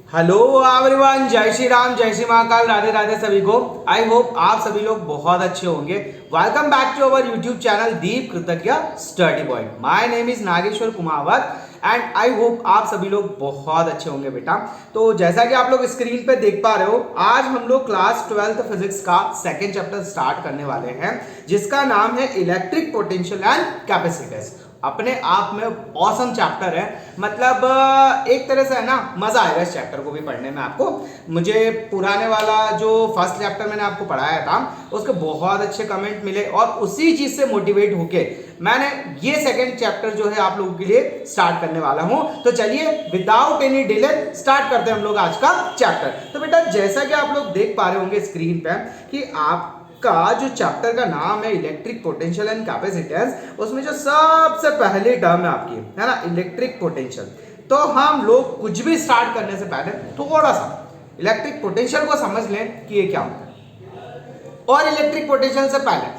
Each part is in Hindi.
हेलो एवरीवन, जय श्री राम, जय श्री महाकाल, राधे राधे सभी को। आई होप आप सभी लोग बहुत अच्छे होंगे। Welcome back to our YouTube channel Deep Kritagya study point. My name is Nageshwar Kumawat and I hope आप सभी लोग बहुत अच्छे होंगे बेटा। तो जैसा कि आप लोग स्क्रीन पे देख पा रहे हो, आज हम लोग क्लास 12th फिजिक्स का सेकेंड चैप्टर स्टार्ट करने वाले हैं, जिसका नाम है इलेक्ट्रिक पोटेंशियल एंड कैपेसिटेंस। अपने आप में ऑसम चैप्टर है, मतलब एक तरह से है ना, मजा आएगा इस चैप्टर को भी पढ़ने में आपको। मुझे पुराने वाला जो फर्स्ट चैप्टर मैंने आपको पढ़ाया था उसके बहुत अच्छे कमेंट मिले और उसी चीज से मोटिवेट होके मैंने ये सेकंड चैप्टर जो है आप लोगों के लिए स्टार्ट करने वाला हूं। तो चलिए विदाउट एनी डिले स्टार्ट करते हैं हम लोग आज का चैप्टर। तो बेटा जैसा कि आप लोग देख पा रहे होंगे स्क्रीन पे कि आप का जो चैप्टर का नाम है इलेक्ट्रिक पोटेंशियल एंड कैपेसिटेंस, उसमें जो सबसे पहली टर्म है आपकी है ना इलेक्ट्रिक पोटेंशियल। तो हम लोग कुछ भी स्टार्ट करने से पहले थोड़ा सा इलेक्ट्रिक पोटेंशियल को समझ लें कि ये क्या होता है, और इलेक्ट्रिक पोटेंशियल से पहले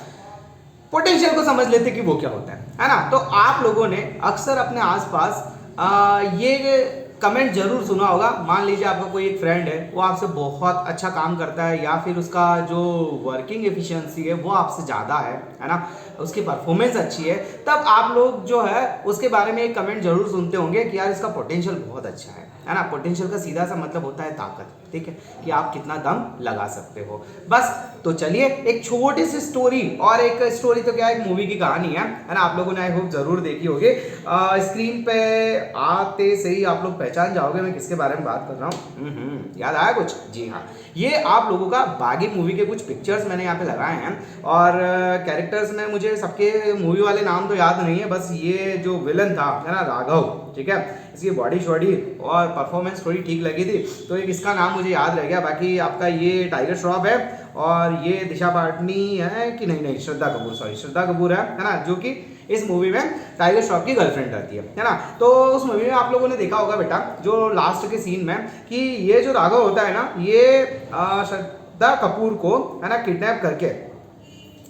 पोटेंशियल को समझ लेते कि वो क्या होता है ना। तो आप लोगों ने अक्सर अपने आसपास ये कमेंट जरूर सुना होगा। मान लीजिए आपका कोई एक फ्रेंड है, वो आपसे बहुत अच्छा काम करता है या फिर उसका जो वर्किंग एफिशिएंसी है वो आपसे ज़्यादा है ना, उसकी परफॉर्मेंस अच्छी है, तब आप लोग जो है उसके बारे में एक कमेंट जरूर सुनते होंगे कि यार इसका पोटेंशियल बहुत अच्छा है ना। पोटेंशियल का सीधा सा मतलब होता है ताकत, ठीक है, कि आप कितना दम लगा सकते हो बस। तो चलिए एक छोटी सी स्टोरी, और एक स्टोरी तो क्या एक मूवी की कहानी है ना, आप लोगों ने आई होप जरूर देखी होगी। स्क्रीन पे आते से ही आप लोग पहचान जाओगे मैं किसके बारे में बात कर रहा हूँ। याद आया कुछ? जी हाँ, ये आप लोगों का बागी मूवी के कुछ पिक्चर्स मैंने यहाँ पे लगाए हैं, और कैरेक्टर्स में मुझे सबके मूवी वाले नाम तो याद नहीं है, बस ये जो विलन था है ना राघव, ठीक है, इसकी बॉडी शॉडी और परफॉर्मेंस थोड़ी ठीक लगी थी, तो एक इसका नाम मुझे याद रह गया। बाकी आपका ये टाइगर श्रॉफ है, और ये दिशा पाटनी है कि नहीं, श्रद्धा कपूर, सॉरी श्रद्धा कपूर है ना, जो कि इस मूवी में टाइगर श्रॉफ की गर्लफ्रेंड रहती है ना। तो उस मूवी में आप लोगों ने देखा होगा बेटा, जो लास्ट के सीन में कि ये जो राघव होता है ना, ये श्रद्धा कपूर को है ना किडनैप करके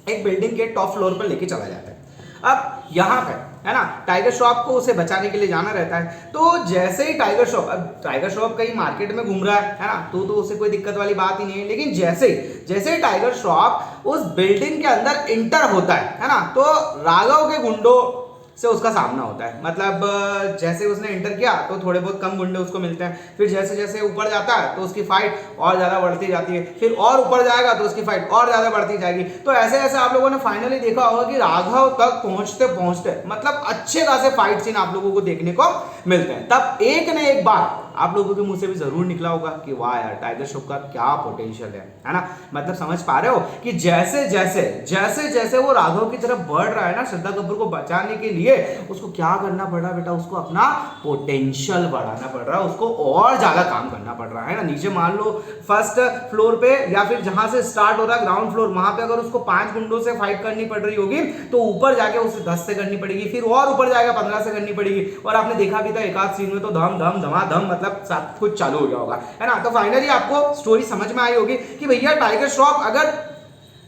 एक बिल्डिंग के टॉप फ्लोर पर लेके चला जाता है। अब यहाँ पे है ना टाइगर श्रॉफ को उसे बचाने के लिए जाना रहता है। तो जैसे ही टाइगर श्रॉफ कहीं मार्केट में घूम रहा है ना, तो उसे कोई दिक्कत वाली बात ही नहीं है, लेकिन जैसे ही टाइगर श्रॉफ उस बिल्डिंग के अंदर इंटर होता है ना, तो राघव के गुंडों से उसका सामना होता है। मतलब जैसे उसने इंटर किया तो थोड़े बहुत कम गुंडे उसको मिलते हैं, फिर जैसे जैसे ऊपर जाता है तो उसकी फाइट और ज़्यादा बढ़ती जाती है, फिर और ऊपर जाएगा तो उसकी फाइट और ज़्यादा बढ़ती जाएगी। तो ऐसे ऐसे आप लोगों ने फाइनली देखा होगा कि राघव तक पहुंचते पहुंचते मतलब अच्छे खासे फाइट सीन आप लोगों को देखने को मिलते हैं। तब एक न एक बार आप लोगों के मुंह से भी जरूर निकला होगा कि वाह यार टाइगर श्रॉफ का क्या पोटेंशियल है ना। मतलब समझ पा रहे हो कि जैसे जैसे वो राघव की तरफ बढ़ रहा है ना श्रद्धा कपूर को बचाने के लिए, उसको क्या करना पड़ रहा है बेटा, उसको अपना पोटेंशियल बढ़ाना पड़ रहा है, उसको और ज्यादा काम करना पड़ रहा है ना। नीचे मान लो फर्स्ट फ्लोर पे या फिर जहां से स्टार्ट हो रहा है ग्राउंड फ्लोर, वहां पे अगर उसको 5 गुंडों से फाइट करनी पड़ रही होगी, तो ऊपर जाके उसे 10 से करनी पड़ेगी, फिर और ऊपर जाएगा 15 से करनी पड़ेगी। और आपने देखा भी था एक आध सीन में तो धम धम धमाधम मतलब सब कुछ चालू हो गया होगा है ना। तो फाइनली आपको स्टोरी समझ में आई होगी कि भैया टाइगर श्रॉफ अगर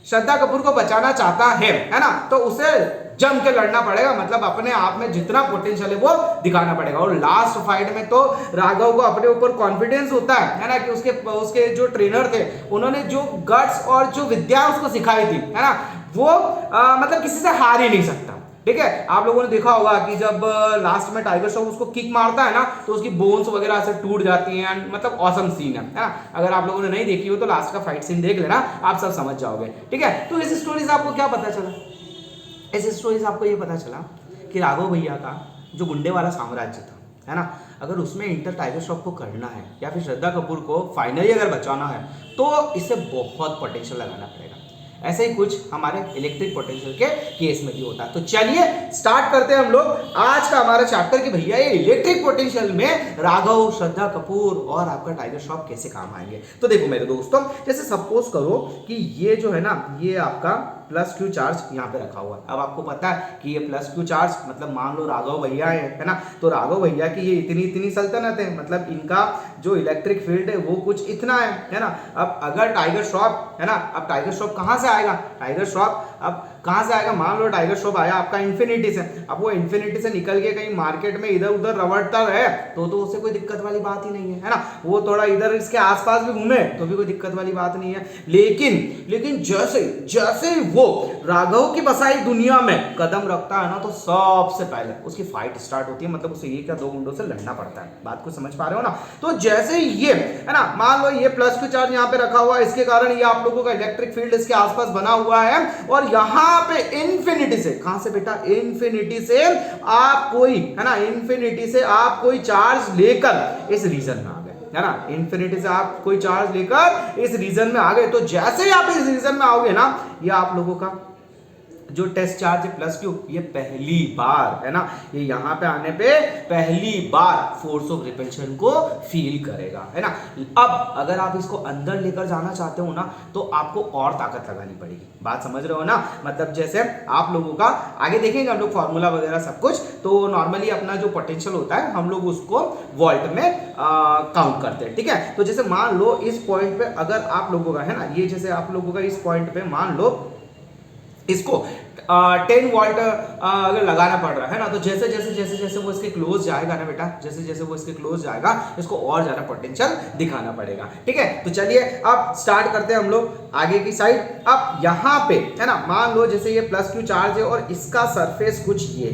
श्रद्धा कपूर को बचाना चाहता है ना, तो उसे जम के लड़ना पड़ेगा, मतलब अपने आप में जितना पोटेंशियल है वो दिखाना पड़ेगा। और लास्ट फाइट में तो राघव को अपने ऊपर कॉन्फिडेंस होता है ना, कि उसके जो ट्रेनर थे उन्होंने जो गट्स और जो विद्या उसको सिखाई थी है ना, वो मतलब किसी से हार ही नहीं सकता, ठीक है। आप लोगों ने देखा होगा कि जब लास्ट में टाइगर श्रॉफ उसको किक मारता है ना, तो उसकी बोन्स वगैरह से टूट जाती हैं, मतलब ऑसम सीन है ना। अगर आप लोगों ने नहीं देखी हो तो लास्ट का फाइट सीन देख लेना, आप सब समझ जाओगे, ठीक है। तो इस स्टोरी से आपको क्या पता चला? इस स्टोरी से आपको ये पता चला कि राघव भैया का जो गुंडे वाला साम्राज्य था है ना, अगर उसमें इंटर टाइगर श्रॉफ को करना है या फिर श्रद्धा कपूर को फाइनली अगर बचाना है, तो इसे बहुत पोटेंशियल लगाना पड़ेगा। ऐसे ही कुछ हमारे इलेक्ट्रिक पोटेंशियल के केस में भी होता है। तो चलिए स्टार्ट करते हैं हम लोग आज का हमारा चैप्टर कि भैया ये इलेक्ट्रिक पोटेंशियल में राघव, श्रद्धा कपूर और आपका टाइगर श्रॉफ कैसे काम आएंगे। तो देखो मेरे दोस्तों, जैसे सपोज करो कि ये जो है ना, ये आपका प्लस क्यू चार्ज यहाँ पे रखा हुआ है। अब आपको पता है कि ये प्लस क्यू चार्ज मतलब मान लो राघव भैया है ना, तो राघव भैया की ये इतनी सल्तनत है, मतलब इनका जो इलेक्ट्रिक फील्ड है वो कुछ इतना है ना। अब अगर टाइगर श्रॉफ है ना, अब टाइगर श्रॉफ कहाँ से आएगा? टाइगर श्रॉफ अब कहाँ से आएगा? मान लो टाइगर श्रॉफ आया आपका इन्फिनिटी से, अब वो इन्फिनिटी से निकल के कहीं मार्केट में इधर उधर रवड़ता रहे तो उसे कोई दिक्कत वाली बात ही नहीं है ना। वो थोड़ा इधर इसके आसपास भी घूमे तो भी कोई दिक्कत वाली बात नहीं है। लेकिन जैसे जैसे वो राघव की बसाई दुनिया में कदम रखता है ना तो सबसे पहले उसकी फाइट स्टार्ट होती है, मतलब उसे ये क्या 2 गुंडों से लड़ना पड़ता है। बात को समझ पा रहे हो ना? तो जैसे ये है ना, मान लो ये +Q चार्ज यहाँ पे रखा हुआ है, इसके कारण ये आप लोगों का इलेक्ट्रिक फील्ड इसके आसपास बना हुआ है और यहाँ पे इन्फिनिटी से, कहां से बेटा? इन्फिनिटी से आप कोई है ना, इन्फिनिटी से आप कोई चार्ज लेकर इस रीजन में आ गए, है ना। इन्फिनिटी से आप कोई चार्ज लेकर इस रीजन में आ गए, तो जैसे ही आप इस रीजन में आओगे ना, ये आप लोगों का जो टेस्ट चार्ज है +Q, ये पहली बार है ना, ये यहाँ पे आने पे पहली बार फोर्स ऑफ रिपल्शन को फील करेगा, है ना। अब अगर आप इसको अंदर लेकर जाना चाहते हो ना तो आपको और ताकत लगानी पड़ेगी। बात समझ रहे हो ना? मतलब जैसे आप लोगों का आगे देखेंगे हम लोग फॉर्मूला वगैरह सब कुछ, तो नॉर्मली अपना जो पोटेंशियल होता है हम लोग उसको वोल्ट में काउंट करते हैं, ठीक है। तो जैसे मान लो इस पॉइंट पे अगर आप लोगों का है ना, ये जैसे आप लोगों का इस पॉइंट पे मान लो इसको 10 वोल्ट अगर लगाना पड़ रहा है ना, तो जैसे जैसे वो इसके क्लोज जाएगा ना बेटा, जैसे जैसे वो इसके क्लोज जाएगा इसको और ज्यादा पोटेंशियल दिखाना पड़ेगा, ठीक है। तो चलिए अब स्टार्ट करते हैं हम लोग आगे की साइड। अब यहाँ पे है ना, मान लो जैसे ये +Q चार्ज है और इसका सरफेस कुछ ये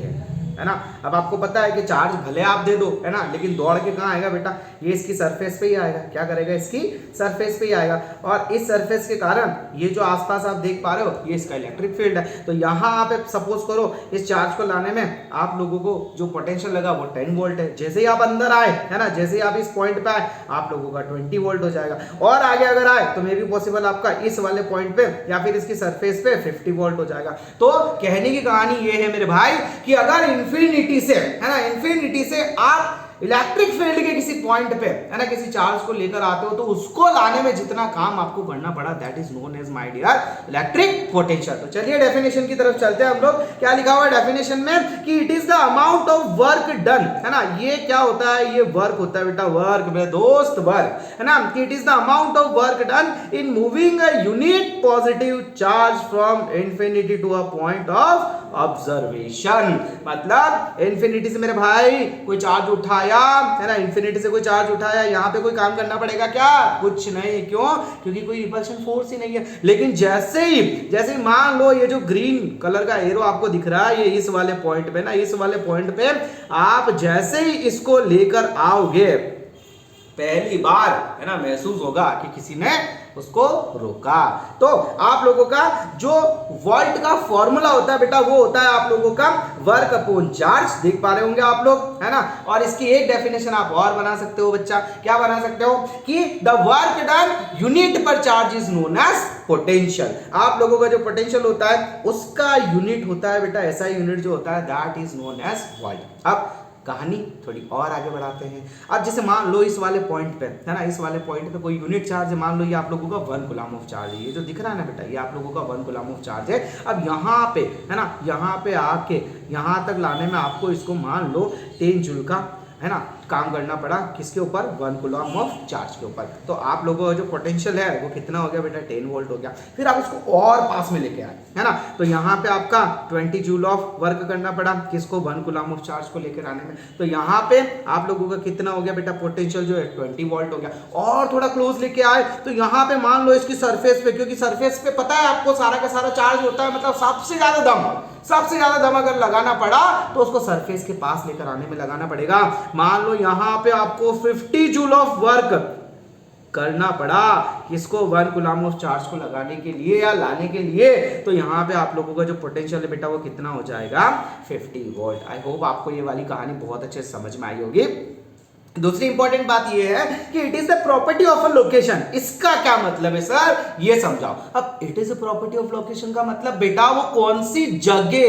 है ना। अब आपको पता है कि चार्ज भले आप दे दो है ना, लेकिन दौड़ के कहाँ आएगा बेटा? ये इसकी सरफेस पे ही आएगा। क्या करेगा? इसकी सरफेस पे ही आएगा और इस सरफेस के कारण ये जो आसपास आप देख पा रहे हो ये इसका इलेक्ट्रिक फील्ड है। तो यहाँ आप सपोज करो इस चार्ज को लाने में आप लोगों को जो पोटेंशियल लगा वो 10 वोल्ट है। जैसे ही आप अंदर आए है ना, जैसे ही आप इस पॉइंट पे आए आप लोगों का 20 वोल्ट हो जाएगा और आगे अगर आए तो मे भी पॉसिबल आपका इस वाले पॉइंट पे या फिर इसकी सरफेस पे 50 वोल्ट हो जाएगा। तो कहने की कहानी ये है मेरे भाई कि अगर इन्फिनिटी से है ना, इन्फिनिटी से आप इलेक्ट्रिक फील्ड के किसी पॉइंट पे है ना किसी चार्ज को लेकर आते हो तो उसको लाने में जितना काम आपको करना पड़ा that is known as my dear electric potential. तो चलिए डेफिनेशन की तरफ चलते हैं हम लोग। क्या लिखा हुआ है डेफिनेशन में कि it is the amount of work done, है ना। ये क्या होता है? ये वर्क होता है बेटा, वर्क मेरे दोस्त, वर्क है ना। कि it is the amount of work done in moving a unit positive charge from infinity to a point of observation. मतलब इंफिनिटी से मेरे भाई कोई चार्ज उठाया है ना, इंफिनिटी से कोई चार्ज उठाया, यहाँ पे कोई काम करना पड़ेगा क्या? कुछ नहीं। क्यों? क्योंकि कोई रिपल्शन फोर्स ही नहीं है। लेकिन जैसे ही मान लो ये जो ग्रीन कलर का एरो आपको दिख रहा है ये इस वाले पॉइंट पे ना, इस वाले पॉइंट पे आप जैसे ही इसको लेकर आओगे पहली बार है ना महसूस होगा कि किसी ने उसको रोका। तो आप लोगों का जो वोल्ट का फॉर्मूला होता है बेटा वो होता है आप लोगों का वर्क अपॉन चार्ज। देख पा रहे होंगे आप लोग है ना। और इसकी एक डेफिनेशन आप और बना सकते हो बच्चा। क्या बना सकते हो? कि द वर्क डन यूनिट पर charge is known as potential. आप लोगों का जो पोटेंशियल होता है उसका यूनिट होता है बेटा, ऐसा यूनिट जो होता है that is known as volt. अब कहानी थोड़ी और आगे बढ़ाते हैं। अब जैसे मान लो इस वाले पॉइंट पे है ना, इस वाले पॉइंट पे कोई यूनिट चार्ज है, मान लो ये आप लोगों का 1 कूलम ऑफ चार्ज है। ये जो दिख रहा है ना बेटा ये आप लोगों का 1 कूलम ऑफ चार्ज है। अब यहाँ पे है ना, यहाँ पे आके यहाँ तक लाने में आपको इसको मान लो 10 जूल का है ना काम करना पड़ा। किसके ऊपर? 1 कूलम ऑफ चार्ज के ऊपर। तो आप लोगों का जो पोटेंशियल है वो कितना हो गया बेटा? 10 वोल्ट हो गया। फिर आप इसको और पास में लेके आए है ना, तो यहाँ पे आपका 20 जूल ऑफ वर्क करना पड़ा। किसको? 1 कूलम ऑफ चार्ज को लेकर आने में। तो यहाँ पे आप लोगों का कितना हो गया बेटा? पोटेंशियल जो है 20 वोल्ट हो गया। और थोड़ा क्लोज लेके आए तो यहाँ पे मान लो इसकी सरफेस पे, क्योंकि सरफेस पे पता है आपको सारा का सारा चार्ज होता है, मतलब सबसे ज्यादा दम अगर लगाना पड़ा तो उसको सरफेस के पास लेकर आने में लगाना पड़ेगा। मान लो यहाँ पे आपको 50 जूल ऑफ वर्क करना पड़ा। किसको? 1 कूलम ऑफ चार्ज को लगाने के लिए या लाने के लिए। तो यहाँ पे आप लोगों का जो पोटेंशियल है बेटा वो कितना हो जाएगा? 50 वोल्ट। आई होप आपको ये वाली कहानी बहुत अच्छे से समझ में आई होगी। दूसरी इंपॉर्टेंट बात ये है कि it is the property of a location. इसका क्या मतलब है सर? ये समझाओ। अब it is a property of location का मतलब बेटा वो कौन सी जगह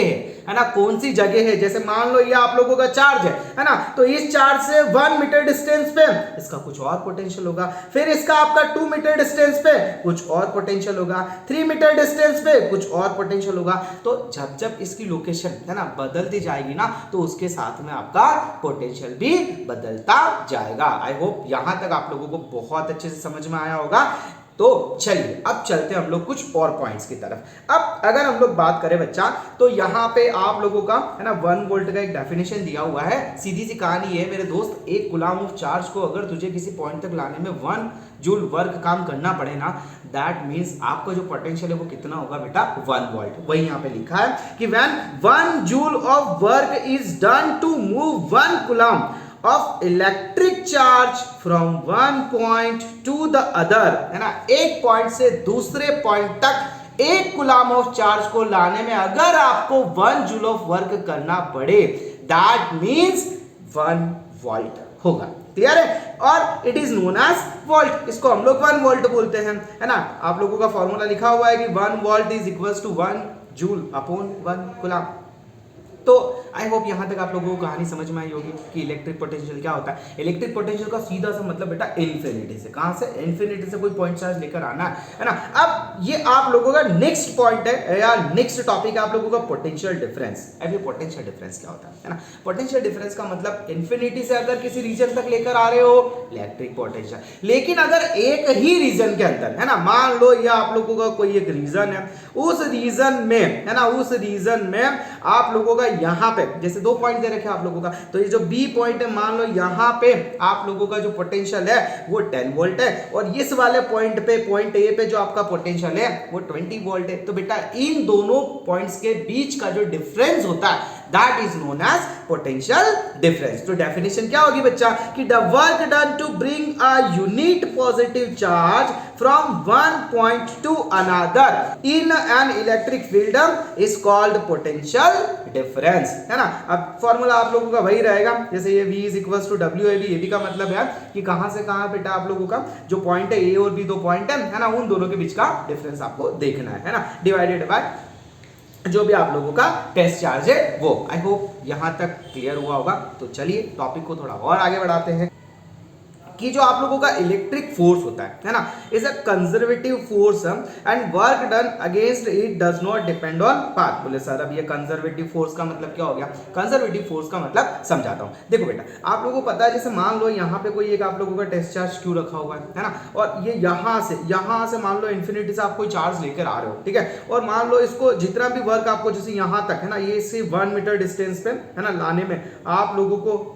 है ना, कौन सी जगह है। जैसे मान लो ये आप लोगों का चार्ज है ना, तो इस चार्ज से 1 मीटर डिस्टेंस पे इसका कुछ और पोटेंशियल होगा। फिर इसका आपका 2 मीटर डिस्टेंस पे कुछ और पोटेंशियल होगा, 3 मीटर डिस्टेंस पे कुछ और पोटेंशियल होगा। तो जब जब इसकी लोकेशन है ना बदलती जाएगी ना तो उसके साथ में आपका पोटेंशियल भी बदलता जाएगा। आई होप यहां तक आप लोगों को बहुत अच्छे से समझ में आया होगा। तो चलिए अब चलते हैं हम लोग कुछ और पॉइंट्स की तरफ। अब अगर हम लोग बात करें बच्चा, तो यहाँ पे आप लोगों का है ना 1 वोल्ट का एक डेफिनेशन दिया हुआ है। सीधी सी कहानी है मेरे दोस्त, एक कूलम ऑफ चार्ज को अगर तुझे किसी पॉइंट तक लाने में 1 जूल वर्क काम करना पड़े ना, दैट मीन्स आपका जो पोटेंशियल है वो कितना होगा बेटा, 1 वोल्ट। वही यहाँ पे लिखा है कि when 1 joule of work is done to move 1 coulomb of electric charge from one point to the other, है ना, एक पॉइंट से दूसरे पॉइंट तक एक कूलम ऑफ चार्ज को लाने में अगर आपको 1 जूल ऑफ वर्क करना पड़े, दैट मींस 1 वोल्ट होगा। क्लियर है? और it is known as volt, इसको हम लोग 1 वोल्ट बोलते हैं, है ना। आप लोगों का फॉर्मूला लिखा हुआ है कि 1 volt is equals to 1 joule upon 1 coulomb. तो आई होप यहां तक आप लोगों को कहानी समझ में आई होगी कि इलेक्ट्रिक पोटेंशियल क्या होता है। इलेक्ट्रिक पोटेंशियल का सीधा सा मतलब बेटा इन्फिनिटी से, कहां से, इन्फिनिटी से कोई पॉइंट चार्ज लेकर आना है ना। अब ये आप लोगों का नेक्स्ट पॉइंट है या नेक्स्ट टॉपिक है आप लोगों का पोटेंशियल डिफरेंस। अब ये पोटेंशियल डिफरेंस क्या होता है ना। पोटेंशियल डिफरेंस का मतलब इन्फिनिटी से अगर किसी रीजन तक लेकर आ रहे हो इलेक्ट्रिक पोटेंशियल, लेकिन अगर एक ही रीजन के अंदर, है ना, मान लो ये आप लोगों का कोई एक रीजन है, उस रीजन में, है ना, उस रीजन में आप लोगों का यहां पे जैसे 2 पॉइंट दे रखे हैं आप लोगों का, तो ये जो बी पॉइंट है, मान लो यहां पे आप लोगों का जो पोटेंशियल है वो 10 वोल्ट है, और इस वाले पॉइंट पे, पॉइंट ए पे जो आपका पोटेंशियल है वो 20 वोल्ट है। तो बेटा इन दोनों पॉइंट्स के बीच का जो डिफरेंस होता है that is known as potential difference. तो डेफिनेशन क्या होगी बच्चा कि the work done to bring a unit positive charge from one point to another in an electric field is called potential difference, है ना। अब फॉर्मूला आप लोगों का वही रहेगा, जैसे ये V is equals to WAB। AB का मतलब है कि कहां से कहां बेटा आप लोगों का जो पॉइंट है A और B, 2 पॉइंट है ना, उन दोनों के बीच का डिफरेंस आपको देखना है ना, डिवाइडेड बाय जो भी आप लोगों का टेस्ट चार्ज है वो। आई होप यहां तक क्लियर हुआ होगा। तो चलिए टॉपिक को थोड़ा और आगे बढ़ाते हैं कि जो आप लोगों का इलेक्ट्रिक फोर्स होता है ना, is a conservative force and work done against it does not depend on path. बोले सर अब ये कंजर्वेटिव फोर्स का मतलब क्या हो गया। कंजर्वेटिव फोर्स का मतलब समझाता हूं। देखो बेटा आप लोगों को पता है, जैसे मान लो यहाँ पे कोई एक आप लोगों का टेस्ट चार्ज क्यू रखा हुआ है ना, और ये यहाँ से मान लो इन्फिनिटी से आप कोई चार्ज लेकर आ रहे हो, ठीक है, और मान लो इसको जितना भी वर्क आपको जैसे यहाँ तक, है ना, ये सिर्फ 1 मीटर डिस्टेंस पे, है ना, लाने में आप लोगों को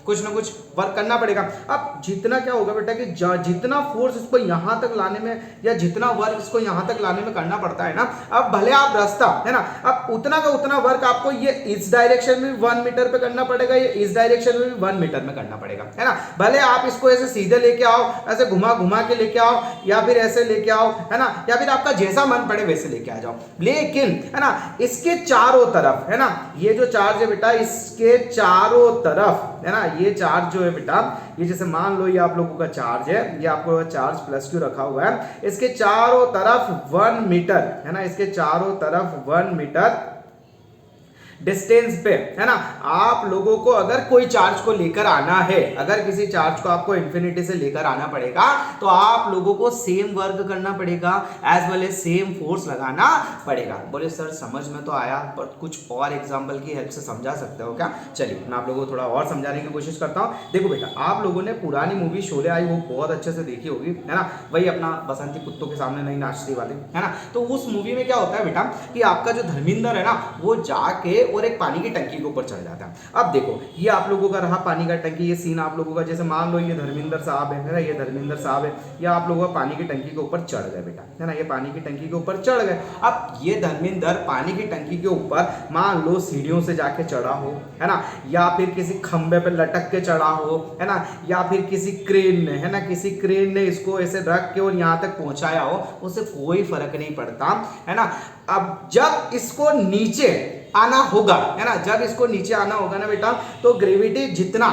कुछ ना कुछ वर्क करना पड़ेगा। अब जितना क्या होगा बेटा कि जितना फोर्स इसको यहां तक लाने में या जितना वर्क इसको यहां तक लाने में करना पड़ता है ना, अब भले आप रास्ता, है ना, अब उतना का उतना वर्क आपको ये इस डायरेक्शन में 1 मीटर पे करना पड़ेगा, ये इस डायरेक्शन में भी 1 मीटर में करना पड़ेगा, है ना। भले आप इसको ऐसे सीधे लेके आओ, ऐसे घुमा घुमा के लेके आओ, या फिर ऐसे लेके आओ, है ना, या फिर आपका जैसा मन पड़े वैसे लेके आ जाओ, लेकिन है ना इसके चारों तरफ, है ना, ये जो चार्ज है बेटा इसके चारों तरफ, है ना, ये चार्ज जो है बेटा, ये जैसे मान लो ये आप लोगों का चार्ज है, ये आपको चार्ज प्लस क्यू रखा हुआ है, इसके चारों तरफ 1 मीटर, है ना, इसके चारों तरफ 1 मीटर डिस्टेंस पे, है ना, आप लोगों को अगर कोई चार्ज को लेकर आना है, अगर किसी चार्ज को आपको इन्फिनिटी से लेकर आना पड़ेगा, तो आप लोगों को सेम वर्क करना पड़ेगा as well as same force लगाना पड़ेगा। बोले सर समझ में तो आया, पर कुछ और एग्जांपल की हेल्प से समझा सकते हो क्या। चलिए मैं आप लोगों को थोड़ा और समझाने की कोशिश करता हूँ। देखो बेटा आप लोगों ने पुरानी मूवी शोले आई वो बहुत अच्छे से देखी होगी, है ना, वही अपना बसंती कुत्तों के सामने नहीं नाचती वाली, है ना। तो उस मूवी में क्या होता है बेटा कि आपका जो धर्मिंदर है ना, वो जाके और एक पानी की टंकी के ऊपर चढ़ जाता है। अब देखो ये आप लोगों का रहा पानी का टंकी, ये सीन आप लोगों का, जैसे मान लो ये धर्मिंदर साहब है ना, ये धर्मिंदर साहब है, ये आप लोगों का पानी की टंकी के ऊपर चढ़ गए बेटा, है ना, ये पानी की टंकी के ऊपर चढ़ गए। अब ये धर्मिंदर पानी की टंकी के ऊपर मान लो सीढ़ियों से जाके चढ़ा हो, है ना, या फिर किसी खंबे पे लटक के चढ़ा हो, है ना, या फिर किसी क्रेन ने, है ना, किसी क्रेन ने इसको ऐसे रख के और यहाँ तक पहुंचाया हो, उससे कोई फर्क नहीं पड़ता, है ना। अब जब इसको नीचे आना होगा, है ना, जब इसको नीचे आना होगा ना बेटा, तो ग्रेविटी जितना,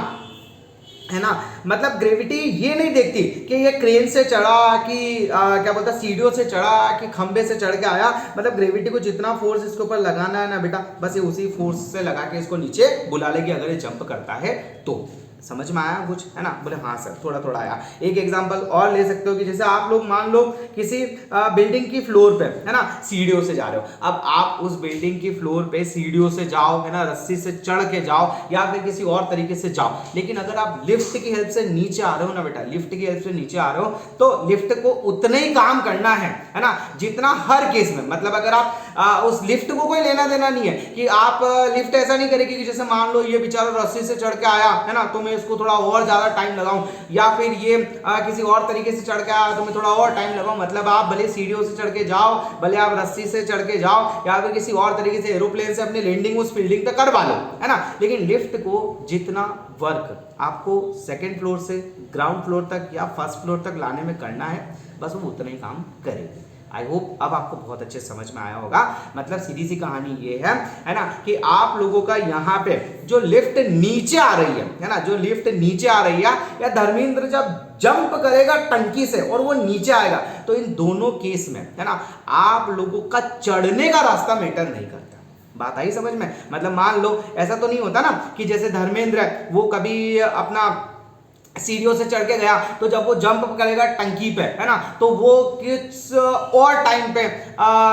है ना, मतलब ग्रेविटी ये नहीं देखती कि ये क्रेन से चढ़ा कि क्या बोलता सीढ़ियों से चढ़ा कि खंबे से चढ़ के आया, मतलब ग्रेविटी को जितना फोर्स इसके ऊपर लगाना है ना बेटा, बस ये उसी फोर्स से लगा के इसको नीचे बुला लेगी अगर ये जंप करता है तो। समझ में आया कुछ, है ना? बोले हाँ सर थोड़ा थोड़ा आया। एक एग्जांपल और ले सकते हो कि जैसे आप लोग मान लो किसी बिल्डिंग की फ्लोर पे, है ना, सीढ़ियों से जा रहे हो। अब आप उस बिल्डिंग की फ्लोर पे सीढ़ियों से जाओ, है ना, रस्सी से चढ़ के जाओ या फिर किसी और तरीके से जाओ, लेकिन अगर आप लिफ्ट की हेल्प से नीचे आ रहे हो ना बेटा, लिफ्ट की हेल्प से नीचे आ रहे हो, तो लिफ्ट को उतने ही काम करना है ना, जितना हर केस में, मतलब अगर आप उस लिफ्ट को कोई लेना देना नहीं है कि आप लिफ्ट ऐसा नहीं करेगी कि जैसे मान लो ये बेचारा रस्सी से चढ़ के आया, है ना, तो मैं इसको थोड़ा और ज्यादा टाइम लगाऊं, या फिर ये किसी और तरीके से चढ़ के आया तो मैं थोड़ा और टाइम लगाऊं। मतलब आप भले सीढ़ियों से चढ़ के जाओ, भले आप रस्सी से चढ़ के जाओ, या फिर किसी और तरीके से एरोप्लेन से अपनी लैंडिंग उस बिल्डिंग पे करवा लो, है ना, लेकिन लिफ्ट को जितना वर्क आपको सेकेंड फ्लोर से ग्राउंड फ्लोर तक या फर्स्ट फ्लोर तक लाने में करना है, बस वो उतना ही काम करेगी। आई होप अब आपको बहुत अच्छे समझ में आया होगा। मतलब सीधी सी कहानी ये है ना, कि आप लोगों का यहाँ पे जो लिफ्ट नीचे आ रही है ना, जो लिफ्ट नीचे आ रही है, या धर्मेंद्र जब जंप करेगा टंकी से और वो नीचे आएगा, तो इन दोनों केस में, है ना, आप लोगों का चढ़ने का रास्ता मैटर नहीं करता। बात आई समझ में? मतलब मान लो ऐसा तो नहीं होता ना कि जैसे धर्मेंद्र है वो कभी अपना सीढ़ियों से चढ़ के गया, तो जब वो जंप करेगा टंकी पे, है ना, तो वो किस और टाइम पे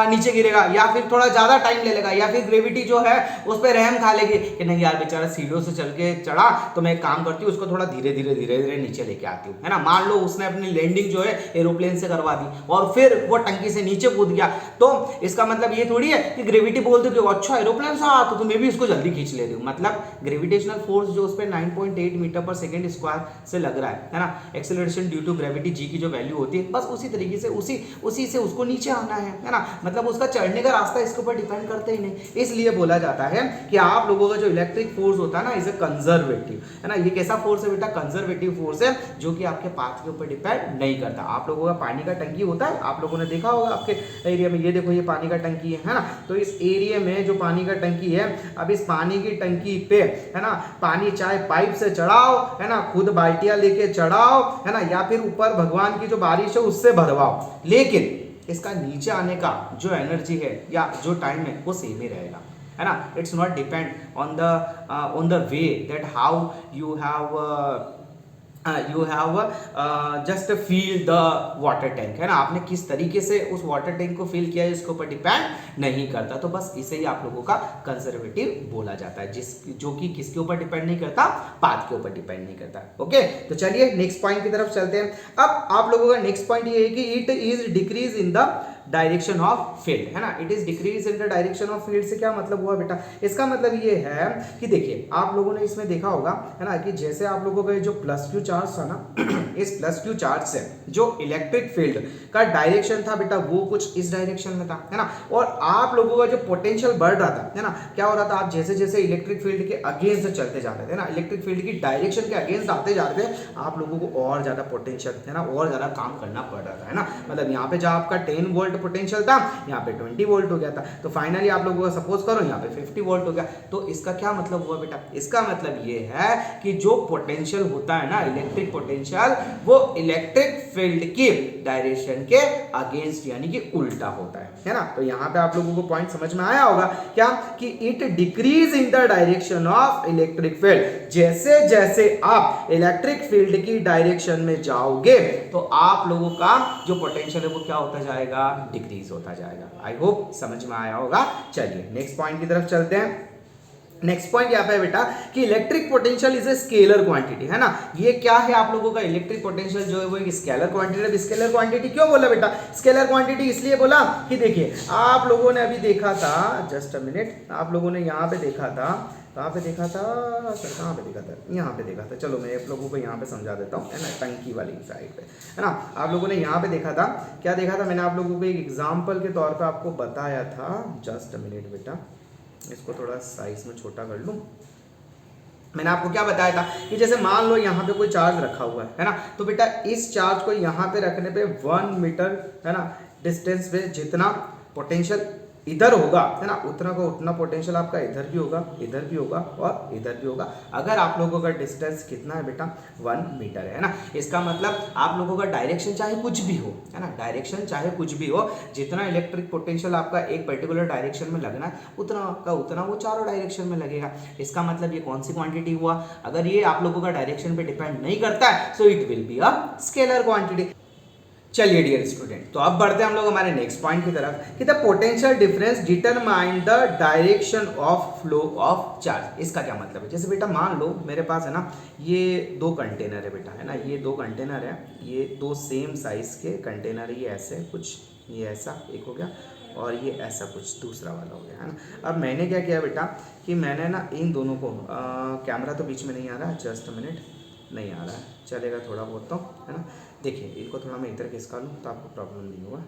नीचे गिरेगा, या फिर थोड़ा ज्यादा टाइम ले लेगा, या फिर ग्रेविटी जो है उस पर रहम खा लेगी कि नहीं यार बेचारा सीढ़ियों से चल के चढ़ा, तो मैं एक काम करती हूँ उसको थोड़ा धीरे धीरे धीरे धीरे नीचे लेके आती हूँ, है ना। मान लो उसने अपनी लैंडिंग जो है एरोप्लेन से करवा दी और फिर वो टंकी से नीचे कूद गया, तो इसका मतलब ये थोड़ी है कि ग्रेविटी बोलती है कि अच्छा एरोप्लेन से तो मैं भी इसको जल्दी खींच ले रही हूँ। मतलब ग्रेविटेशनल फोर्स जो उस पर 9.8 मीटर पर सेकेंड स्क्वायर से लग रहा है ना, acceleration due to gravity G की जो वैल्यू होती है, बस उसी तरीके से उसी से उसको नीचे आना है ना। मतलब उसका चढ़ने का रास्ता इसके ऊपर डिपेंड करते ही नहीं। इसलिए बोला जाता है कि आप लोगों का जो इलेक्ट्रिक फोर्स होता है ना, इज ए कंजर्वेटिव, है ना। ये कैसा फोर्स है बेटा? कंजर्वेटिव फोर्स है, जो कि आपके पाथ के ऊपर डिपेंड नहीं करता। आप लोगों का पानी का टंकी होता है, आप लोगों ने देखा होगा आपके एरिया में, ये देखो ये पानी का टंकी है ना, तो इस एरिया में जो पानी का टंकी है, अब इस पानी की टंकी पे, है ना, पानी चाहे पाइप से चढ़ाओ, है ना, खुद बाल्टियां लेके चढ़ाओ, है ना, या फिर ऊपर भगवान की जो बारिश है उससे भरवाओ, लेकिन इसका नीचे आने का जो एनर्जी है या जो टाइम है वो सेम ही रहेगा, है ना। It's not depend on the way that how you have just feel the water tank, है ना, आपने किस तरीके से उस वाटर टैंक को फील किया है इसके ऊपर डिपेंड नहीं करता। तो बस इसे ही आप लोगों का कंजर्वेटिव बोला जाता है, जो कि किसके ऊपर डिपेंड नहीं करता? पाथ के ऊपर डिपेंड नहीं करता। ओके, तो चलिए नेक्स्ट पॉइंट की तरफ चलते हैं। अब आप लोगों का नेक्स्ट पॉइंट ये है कि it is decrease in the direction of field, है ना। It is decrease in the direction of field से क्या मतलब हुआ बेटा? इसका मतलब ये है कि देखिए आप लोगों ने इसमें देखा होगा, है ना, कि जैसे आप लोगों का जो प्लस क्यू चार्ज था ना इस प्लस क्यू चार्ज से जो इलेक्ट्रिक फील्ड का डायरेक्शन था बेटा वो कुछ इस डायरेक्शन में था, है ना। और आप लोगों का जो पोटेंशियल बढ़ रहा था, है ना, क्या हो रहा था? आप जैसे जैसे इलेक्ट्रिक फील्ड के अगेंस्ट चलते जा रहे थे ना, इलेक्ट्रिक फील्ड की डायरेक्शन के अगेंस्ट आते जा रहे थे, आप लोगों को और ज्यादा पोटेंशियल, है ना, और ज्यादा काम करना पड़ रहा था, है ना। मतलब यहाँ पे जब आपका 10 वोल्ट पोटेंशियल था, यहाँ पे 20 वोल्ट हो गया था, तो फाइनली आप लोगों को सपोज करो यहाँ पे 50 वोल्ट हो गया। तो इसका क्या मतलब हुआ बेटा? इसका मतलब ये है कि जो पोटेंशियल होता है ना, इलेक्ट्रिक पोटेंशियल, वो इलेक्ट्रिक फील्ड की डायरेक्शन के अगेंस्ट यानी कि उल्टा होता है ना। तो यहाँ पे आप लोगों को पॉइंट समझ में आया होगा क्या? कि it decrease in the direction of electric field. जैसे जैसे आप इलेक्ट्रिक फील्ड की डायरेक्शन में जाओगे तो आप लोगों का जो पोटेंशियल है वो क्या होता जाएगा? डिक्रीज होता जाएगा। आई होप समझ में आया होगा। चलिए नेक्स्ट पॉइंट की तरफ चलते हैं। नेक्स्ट पॉइंट यहाँ पे है बेटा कि electric potential is a scalar quantity, है ना। ये क्या है आप लोगों का? इलेक्ट्रिक पोटेंशियल जो है वो एक स्केलर क्वांटिटी है। स्केलर क्वांटिटी क्यों बोला बेटा? स्केलर क्वांटिटी इसलिए बोला कि देखिए आप लोगों ने अभी देखा था, जस्ट अ मिनट, आप लोगों ने यहाँ पे देखा था, कहाँ पे देखा था सर? कहाँ पे देखा था? यहाँ पे देखा था। चलो मैं आप लोगों को यहाँ पे समझा देता हूँ, है ना, टंकी वाली साइड पे, है ना। आप लोगों ने यहाँ पे देखा था, क्या देखा था? मैंने आप लोगों को एक एग्जाम्पल के तौर पे आपको बताया था, जस्ट अ मिनट बेटा, इसको थोड़ा साइज में छोटा कर लूँ। मैंने आपको क्या बताया था कि जैसे मान लो यहाँ पे कोई चार्ज रखा हुआ है ना, तो बेटा इस चार्ज को यहाँ पे रखने पे 1 मीटर, है ना, डिस्टेंस पे जितना पोटेंशियल इधर होगा, है ना, उतना का उतना पोटेंशियल आपका इधर भी होगा, इधर भी होगा और इधर भी होगा। अगर आप लोगों का डिस्टेंस कितना है बेटा, 1 मीटर है ना। इसका मतलब आप लोगों का डायरेक्शन चाहे कुछ भी हो, है ना, डायरेक्शन चाहे कुछ भी हो, जितना इलेक्ट्रिक पोटेंशियल आपका एक पर्टिकुलर डायरेक्शन में लगना है उतना का उतना वो चारों डायरेक्शन में लगेगा। इसका मतलब ये कौन सी क्वांटिटी हुआ, अगर ये आप लोगों का डायरेक्शन पे डिपेंड नहीं करता है so it will be a scalar quantity. चलिए डियर स्टूडेंट, तो अब बढ़ते हैं हम लोग हमारे नेक्स्ट पॉइंट की तरफ कि the potential difference determine the direction of flow of charge. इसका क्या मतलब है, जैसे बेटा मान लो मेरे पास है ना ये 2 कंटेनर है बेटा, है ना, ये 2 कंटेनर है, ये 2 सेम साइज के कंटेनर है, ये ऐसे कुछ, ये ऐसा एक हो गया और ये ऐसा कुछ दूसरा वाला हो गया, है ना। अब मैंने क्या किया बेटा कि मैंने ना इन दोनों को कैमरा तो बीच में नहीं आ रहा, जस्ट मिनट, नहीं आ रहा है, चलेगा थोड़ा बहुत तो, है ना। देखिए इनको थोड़ा मैं इधर खिसका लूँ तो आपको प्रॉब्लम नहीं होगा।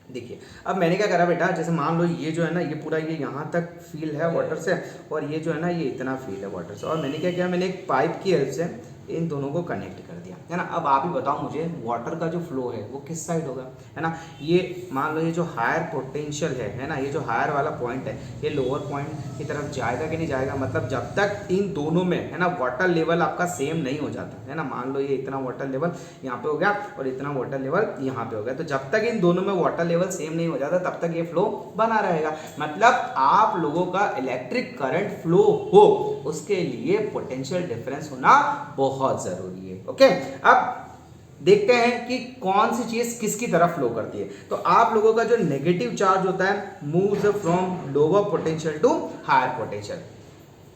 देखिए अब मैंने क्या करा बेटा, जैसे मान लो ये जो है ना ये पूरा ये यहाँ तक फील है वाटर से और ये जो है ना ये इतना फील है वाटर से, और मैंने क्या किया, मैंने एक पाइप की हेल्प से इन दोनों को कनेक्ट कर दिया, है ना। अब आप ही बताओ मुझे वाटर का जो फ्लो है वो किस साइड होगा, है ना। ये मान लो ये जो हायर पोटेंशियल है ना, ये जो हायर वाला पॉइंट है ये लोअर पॉइंट की तरफ जाएगा कि नहीं जाएगा, मतलब जब तक इन दोनों में, है ना, वाटर लेवल आपका सेम नहीं हो जाता, है ना। मान लो ये इतना वाटर लेवल यहाँ पे हो गया और इतना वाटर लेवल यहाँ पे हो गया, तो जब तक इन दोनों में वाटर लेवल सेम नहीं हो जाता तब तक ये फ्लो बना रहेगा। मतलब आप लोगों का इलेक्ट्रिक करंट फ्लो हो उसके लिए पोटेंशियल डिफरेंस होना बहुत जरूरी है। ओके, अब देखते हैं कि कौन सी चीज किसकी तरफ फ्लो करती है। तो आप लोगों का जो नेगेटिव चार्ज होता है moves from lower potential to higher potential.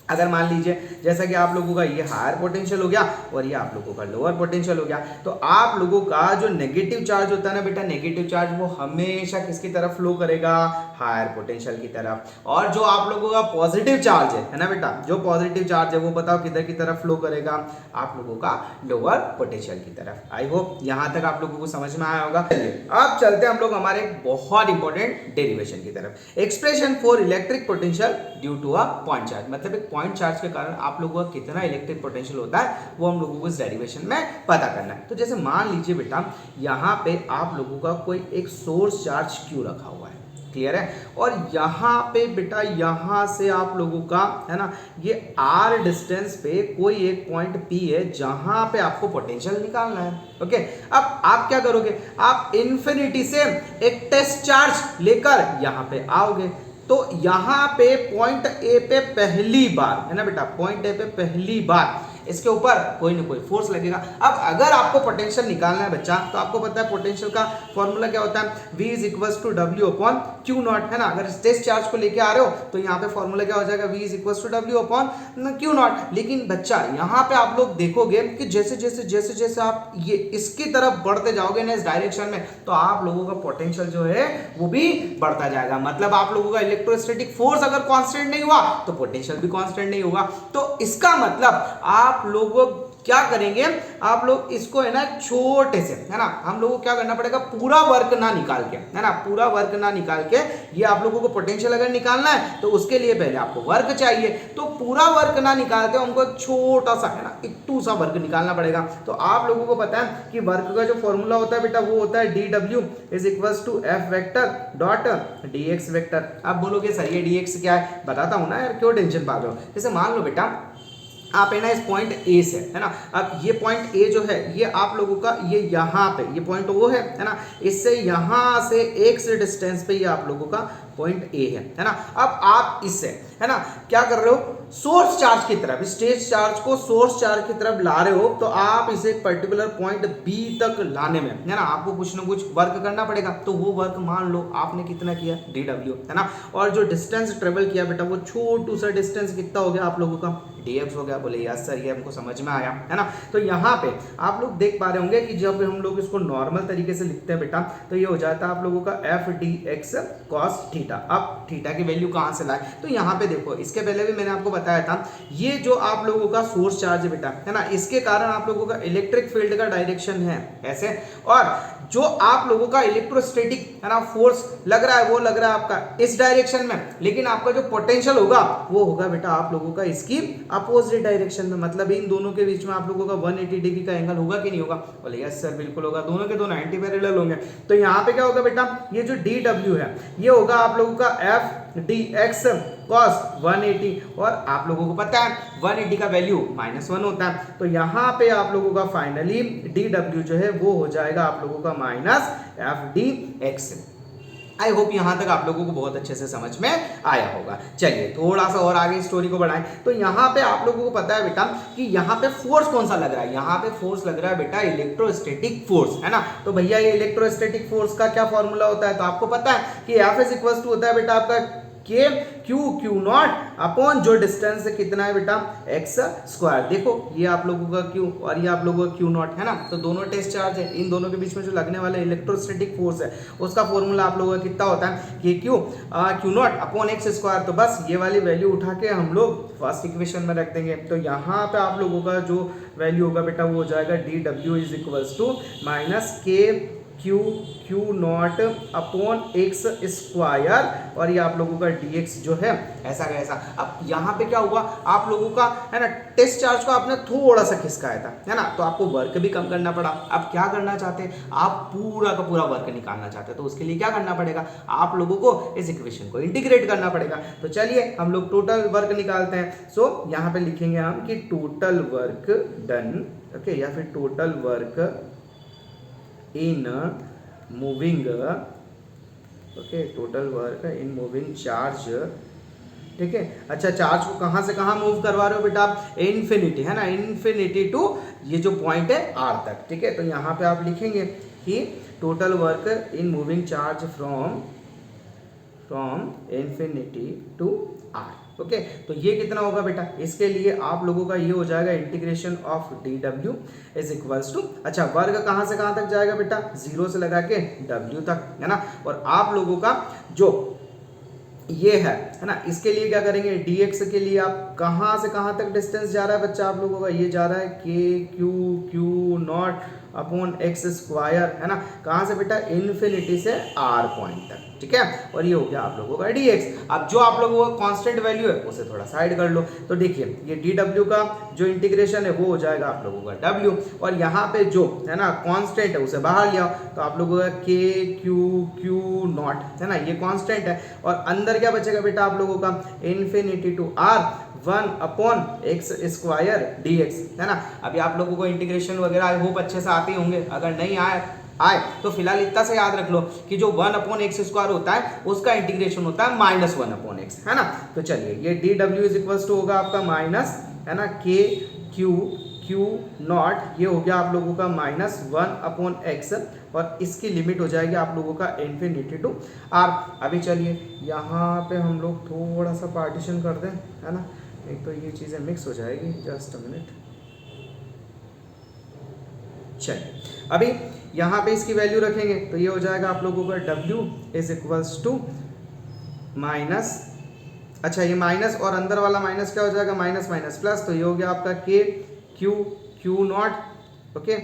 अगर मान लीजिए जैसा कि आप लोगों का ये हायर पोटेंशियल हो गया और ये आप लोगों का लोअर पोटेंशियल हो गया, तो आप लोगों का जो नेगेटिव चार्ज होता है ना बेटा, नेगेटिव चार्ज वो हमेशा किसकी तरफ फ्लो करेगा, हायर पोटेंशियल की तरफ। और जो आप लोगों का पॉजिटिव चार्ज है ना बेटा, जो पॉजिटिव चार्ज है वो बताओ किधर की तरफ फ्लो करेगा, आप लोगों का लोअर पोटेंशियल की तरफ। आई होप यहां तक आप लोगों को समझ में आया होगा। चलिए अब चलते हैं हम लोग हमारे बहुत इंपॉर्टेंट डेरिवेशन की तरफ। Expression for electric potential due to a point charge, मतलब एक पॉइंट चार्ज के कारण आप लोगों का कितना इलेक्ट्रिक पोटेंशियल होता है वो हम लोगों को इस डेरिवेशन में पता करना है। तो जैसे मान लीजिए बेटा यहाँ पे आप लोगों का कोई एक सोर्स चार्ज क्यू रखा हुआ है, क्लियर है, और यहाँ पे बेटा यहाँ से आप लोगों का, है ना, ये r डिस्टेंस पे कोई एक पॉइंट P है जहां पे आपको पोटेंशियल निकालना है। ओके, अब आप क्या करोगे, आप इन्फिनिटी से एक टेस्ट चार्ज लेकर यहाँ पे आओगे, तो यहाँ पे पॉइंट ए पे पहली बार, है ना बेटा, पॉइंट ए पे पहली बार इसके ऊपर कोई ना कोई फोर्स लगेगा। अब अगर आपको पोटेंशियल निकालना है बच्चा, तो आपको पता है पोटेंशियल का फॉर्मूला क्या होता है, V is equal to W upon q naught, है ना। अगर टेस्ट चार्ज को लेके आ रहे हो तो यहाँ पे फॉर्मूला क्या हो जाएगा, V is equal to W upon q naught. लेकिन बच्चा यहाँ पे आप लोग देखोगे कि जैसे जैसे जैसे जैसे आप ये इसकी तरफ बढ़ते जाओगे ना इस डायरेक्शन में, तो आप लोगों का पोटेंशियल जो है वो भी बढ़ता जाएगा। मतलब आप लोगों का इलेक्ट्रोस्टैटिक फोर्स अगर कांस्टेंट नहीं हुआ तो पोटेंशियल भी कांस्टेंट नहीं होगा। तो इसका मतलब आप लोग क्या करेंगे, आप लोग इसको, है ना, छोटे से, है ना, हम लोगों को क्या करना पड़ेगा, पूरा वर्क ना निकाल के, है ना, पूरा वर्क ना निकाल के, ये आप लोगों को पोटेंशियल अगर निकालना है तो उसके लिए पहले आपको वर्क चाहिए। तो पूरा वर्क ना निकालते हमको छोटा सा, है ना, इट्टू सा वर्क निकालना पड़ेगा। तो आप लोगों को पता है कि वर्क का जो फॉर्मूला होता है बेटा वो होता है dw is equal to f vector dot dx vector. आप बोलोगे सर ये dx क्या है, बताता हूं ना यार, क्यों टेंशन पा रहे हो। जैसे मान लो बेटा आप, है ना, इस पॉइंट ए से, है ना, अब ये पॉइंट ए जो है ये आप लोगों का ये यहाँ पे ये पॉइंट ओ है ना, इससे यहाँ से x डिस्टेंस पे ये आप लोगों का पॉइंट ए है ना। अब आप इससे, है ना, क्या कर रहे हो, सोर्स चार्ज की तरफ, स्टेज चार्ज को सोर्स चार्ज की तरफ ला रहे हो, तो आप इसे एक पर्टिकुलर पॉइंट बी तक लाने में, है ना, आपको कुछ ना कुछ वर्क करना पड़ेगा। तो वो वर्क मान लो आपने कितना किया, dw, है ना, और जो डिस्टेंस ट्रेवल किया बेटा वो छोटू सा डिस्टेंस कितना हो गया आप लोगों का, dx हो गया। बोले यस सर ये हमको समझ में आया, है ना। तो यहाँ पे आप लोग देख पा रहे होंगे कि जब हम लोग इसको नॉर्मल तरीके से लिखते हैं बेटा तो ये हो जाता है आप लोगों का f dx cos थीटा। अब थीटा की वैल्यू कहाँ से लाए, तो यहाँ पे देखो, इसके पहले भी मैंने आपको बताया था, ये जो आप लोगों का सोर्स चार्ज है बेटा, है ना, इसके कारण आप लोगों का इलेक्ट्रिक फील्ड का डायरेक्शन है ऐसे, और जो आप लोगों का इलेक्ट्रोस्टैटिक है ना फोर्स लग रहा है वो लग रहा है आपका इस डायरेक्शन में, लेकिन आपका जो पोटेंशियल होगा वो होगा बेटा आप लोगों का इसकी अपोजिट डायरेक्शन में। मतलब इन दोनों के बीच में आप लोगों का 180 डिग्री का एंगल होगा कि नहीं होगा? बोले यस सर बिल्कुल होगा, दोनों के दोनों एंटी पैरेलल होंगे। तो यहाँ पे क्या होगा बेटा, ये जो डी डब्ल्यू है ये होगा आप लोगों का एफ डी एक्स कॉस 180, और आप लोगों को पता है 180 का वैल्यू -1 होता है। तो यहाँ पे आप लोगों का फाइनली डी डब्ल्यू जो है वो हो जाएगा आप लोगों का minus F D x. I hope यहां तक आप लोगों को बहुत अच्छे से समझ में आया होगा। चलिए थोड़ा सा और आगे स्टोरी को बढ़ाएं। तो यहाँ पे आप लोगों को पता है बेटा कि यहाँ पे फोर्स कौन सा लग रहा है, यहाँ पे फोर्स लग रहा है बेटा इलेक्ट्रोस्टैटिक फोर्स, है ना। तो भैया ये इलेक्ट्रोस्टैटिक फोर्स का क्या फॉर्मूला होता है, तो आपको पता है कि एफ इज इक्वल टू होता है बेटा आपका के क्यू क्यू नॉट अपॉन जो डिस्टेंस कितना है बेटा एक्स स्क्वायर। देखो ये आप लोगों का क्यू और ये आप लोगों का क्यू नॉट है ना, तो दोनों टेस्ट चार्ज है, इन दोनों के बीच में जो लगने वाला इलेक्ट्रोस्टैटिक फोर्स है उसका फॉर्मूला आप लोगों का कितना होता है कि Q naught upon x square. तो बस ये वाली वैल्यू उठा के हम लोग फर्स्ट इक्वेशन में रख देंगे। तो यहाँ पे आप लोगों का जो वैल्यू होगा बेटा वो हो जाएगा D W is equals to minus K Q q naught upon x square, और ये आप लोगों का dx जो है ऐसा का ऐसा। अब यहाँ पे क्या हुआ आप लोगों का है ना, टेस्ट चार्ज को आपने थोड़ा सा खिसकाया था है ना, तो आपको वर्क भी कम करना पड़ा। अब क्या करना चाहते हैं आप, पूरा का पूरा वर्क निकालना चाहते हैं, तो उसके लिए क्या करना पड़ेगा आप लोगों को इस इक्वेशन को इंटीग्रेट करना पड़ेगा। तो चलिए हम लोग टोटल वर्क निकालते हैं। सो यहाँ पे लिखेंगे हम कि टोटल वर्क डन, ओके, या फिर total work in moving, okay, total work in moving charge, ठीक है। अच्छा चार्ज को कहां से कहां मूव करवा रहे हो बेटा आप, इन्फिनिटी है ना, इन्फिनिटी टू ये जो पॉइंट है आर तक, ठीक है। तो यहाँ पे आप लिखेंगे कि total work in moving charge from infinity to R, okay. तो ये कितना होगा बेटा, इसके लिए आप लोगों का ये हो जाएगा integration of D W is equals to, अच्छा वर्ग कहां से कहां तक जाएगा बेटा, 0 से लगा के डब्ल्यू तक, है ना। और आप लोगों का जो ये है ना, इसके लिए क्या करेंगे, dx के लिए आप कहां से कहां तक डिस्टेंस जा रहा है बच्चा आप लोगों का, ये जा रहा है के Q q naught upon x square, है ना, कहां से बेटा, इन्फिनिटी से आर पॉइंट तक, ठीक है। और ये हो गया आप लोगों का dx। अब जो आप लोगों का कांस्टेंट वैल्यू है उसे थोड़ा साइड कर लो। तो देखिए ये dw का जो इंटीग्रेशन है वो हो जाएगा आप लोगों का w, और यहाँ पे जो है ना कांस्टेंट है उसे बाहर लिया, तो आप लोगों का के क्यू क्यू नॉट, है ना, ये कांस्टेंट है। और अंदर क्या बचेगा बेटा आप लोगों का, infinity to R 1 upon x square dx, है ना। अभी आप लोगों को इंटीग्रेशन वगैरह आई होप अच्छे से आते होंगे, अगर नहीं आए तो फिलहाल इतना से याद रख लो कि जो 1 अपॉन एक्स स्क्वायर होता है उसका इंटीग्रेशन होता है -1 अपॉन एक्स, है ना। तो चलिए ये D W is equals to होगा आपका माइनस, है ना, के क्यू क्यू नॉट, ये हो गया आप लोगों का -1 अपॉन एक्स, और इसकी लिमिट हो जाएगी आप लोगों का इन्फिनिटी टू आर। अभी चलिए यहाँ पे हम लोग थोड़ा सा पार्टीशन कर दें, है ना, एक तो ये चीज़ें मिक्स हो जाएगी, जस्ट अ मिनट। चलिए अभी यहाँ पे इसकी वैल्यू रखेंगे तो ये हो जाएगा आप लोगों का W is equals to minus, अच्छा ये माइनस और अंदर वाला माइनस क्या हो जाएगा, माइनस माइनस प्लस, तो ये हो गया आपका के क्यू क्यू नॉट, ओके।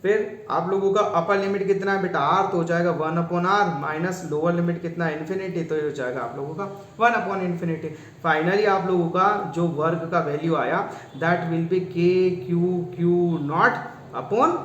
फिर आप लोगों का अपर लिमिट कितना है बेटा r, तो हो जाएगा 1 upon R, minus lower limit कितना है इन्फिनिटी, तो ये हो जाएगा आप लोगों का 1 अपॉन इन्फिनिटी। फाइनली आप लोगों का जो वर्ग का वैल्यू आया that will be K Q q naught upon